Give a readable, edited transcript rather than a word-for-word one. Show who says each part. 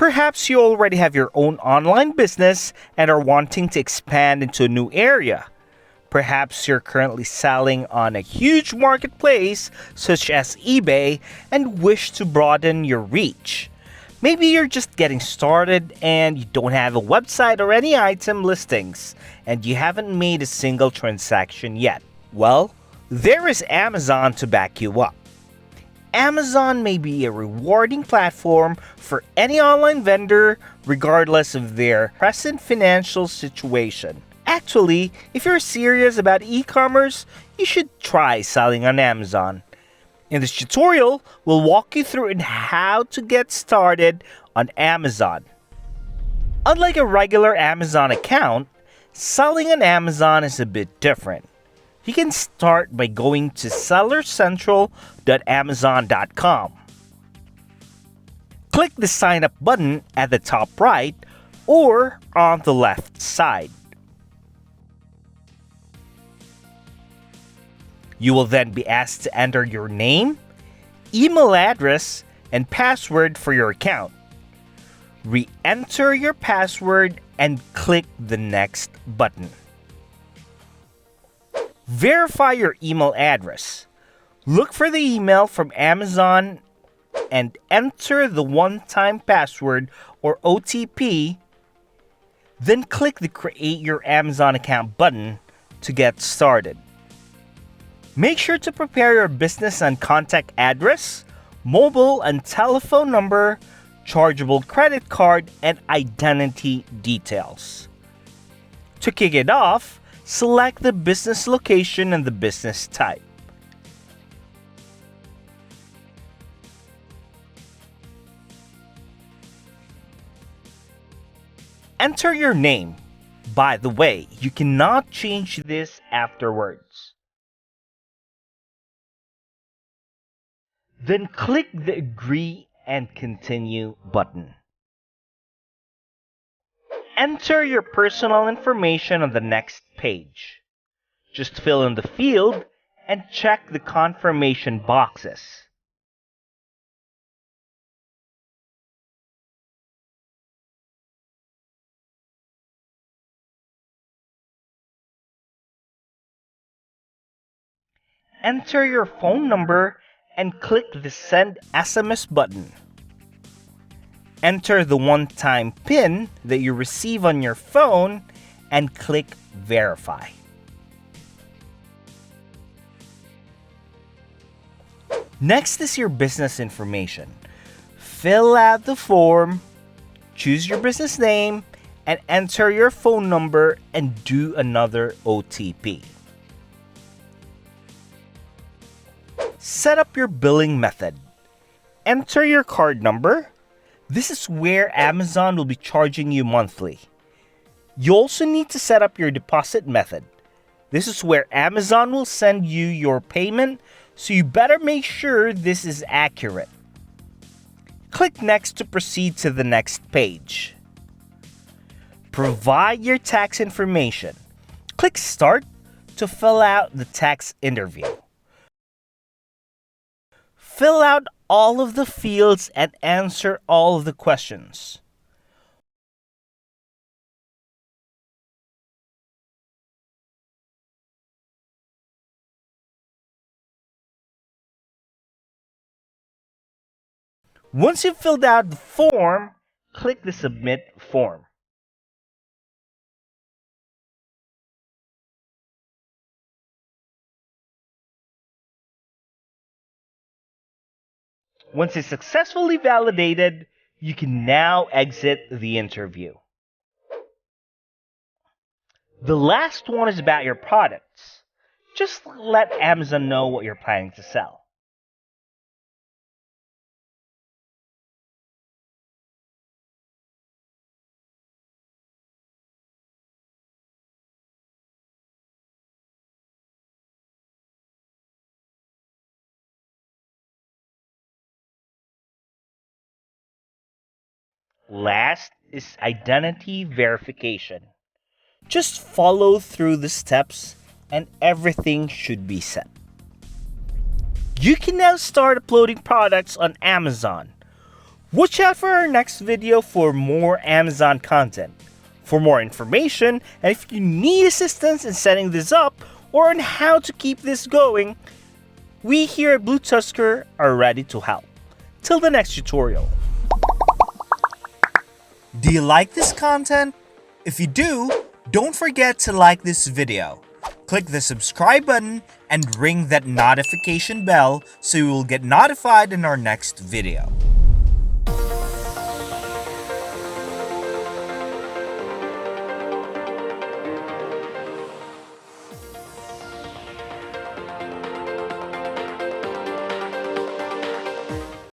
Speaker 1: Perhaps you already have your own online business and are wanting to expand into a new area. Perhaps you're currently selling on a huge marketplace such as eBay and wish to broaden your reach. Maybe you're just getting started and you don't have a website or any item listings and you haven't made a single transaction yet. Well, there is Amazon to back you up. Amazon may be a rewarding platform for any online vendor regardless of their present financial situation. Actually, if you're serious about e-commerce, you should try selling on Amazon. In this tutorial, we'll walk you through how to get started on Amazon. Unlike a regular Amazon account, selling on Amazon is a bit different. You can start by going to sellercentral.amazon.com. Click the sign up button at the top right or on the left side. You will then be asked to enter your name, email address, and password for your account. Re-enter your password and click the next button. Verify your email address. Look for the email from Amazon and enter the one-time password or OTP. Then click the Create Your Amazon Account button to get started. Make sure to prepare your business and contact address, mobile and telephone number, chargeable credit card, and identity details. To kick it off, select the business location and the business type. Enter your name. By the way, you cannot change this afterwards. Then click the Agree and Continue button. Enter your personal information on the next page. Just fill in the field and check the confirmation boxes. Enter your phone number and click the Send SMS button. Enter the one-time PIN that you receive on your phone and click Verify. Next is your business information. Fill out the form, choose your business name, and enter your phone number and do another OTP. Set up your billing method. Enter your card number. This is where Amazon will be charging you monthly. You also need to set up your deposit method. This is where Amazon will send you your payment, so you better make sure this is accurate. Click Next to proceed to the next page. Provide your tax information. Click Start to fill out the tax interview. Fill out all of the fields and answer all of the questions. Once you've filled out the form, click the Submit form. Once it's successfully validated, you can now exit the interview. The last one is about your products. Just let Amazon know what you're planning to sell. Last is identity verification. Just follow through the steps and everything should be set. You can now start uploading products on Amazon. Watch out for our next video for more Amazon content. For more information, and if you need assistance in setting this up or on how to keep this going, we here at BlueTuskr are ready to help. Till the next tutorial. Do you like this content? If you do, don't forget to like this video. Click the subscribe button and ring that notification bell so you will get notified in our next video.